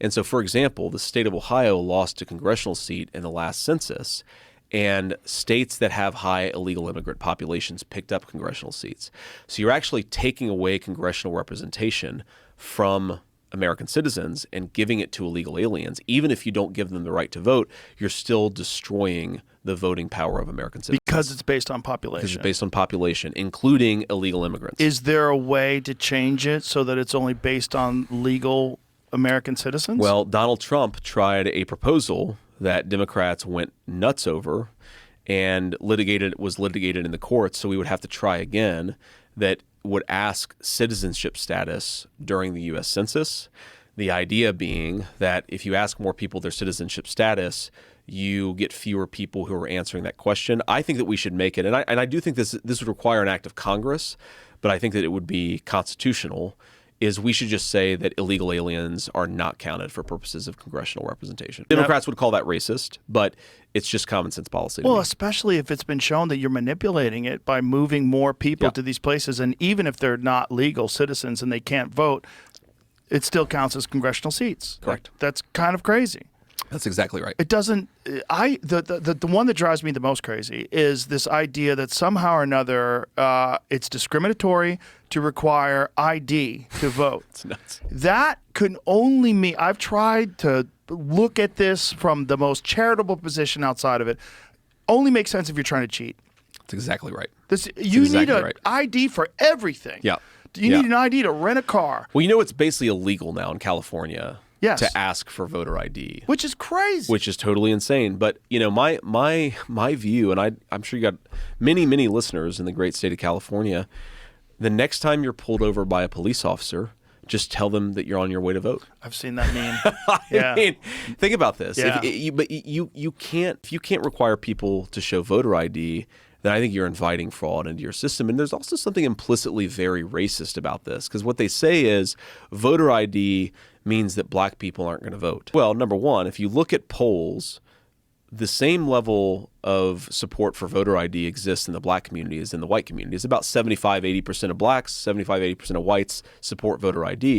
And so, for example, the state of Ohio lost a congressional seat in the last census, and states that have high illegal immigrant populations picked up congressional seats. So you're actually taking away congressional representation from American citizens and giving it to illegal aliens. Even if you don't give them the right to vote, you're still destroying the voting power of American citizens. Because it's based on population. Because it's based on population, including illegal immigrants. Is there a way to change it so that it's only based on legal American citizens? Well, Donald Trump tried a proposal that Democrats went nuts over and was litigated in the courts, so we would have to try again, that would ask citizenship status during the U.S. Census. The idea being that if you ask more people their citizenship status, you get fewer people who are answering that question. I think that we should make it, and I do think this would require an act of Congress, but I think that it would be constitutional, is we should just say that illegal aliens are not counted for purposes of congressional representation. Democrats would call that racist, but it's just common sense policy. Well, especially if it's been shown that you're manipulating it by moving more people to these places, and even if they're not legal citizens and they can't vote, it still counts as congressional seats. Correct. That's kind of crazy. That's exactly right. It doesn't. The one that drives me the most crazy is this idea that somehow or another it's discriminatory to require ID to vote. It's nuts. That could only mean, I've tried to look at this from the most charitable position outside of it. Only makes sense if you're trying to cheat. That's exactly right. You need an ID for everything. Yeah. You need an ID to rent a car. Well, you know it's basically illegal now in California. Yes. To ask for voter ID. Which is crazy. Which is totally insane. But, you know, my view, and I'm sure you got many, many listeners in the great state of California, the next time you're pulled over by a police officer, just tell them that you're on your way to vote. I've seen that meme. I mean, think about this. Yeah. If you can't require people to show voter ID, then I think you're inviting fraud into your system. And there's also something implicitly very racist about this, because what they say is voter ID means that black people aren't going to vote. Well, number one, if you look at polls, the same level of support for voter ID exists in the black community as in the white community. It's about 75-80% of blacks, 75-80% of whites support voter ID.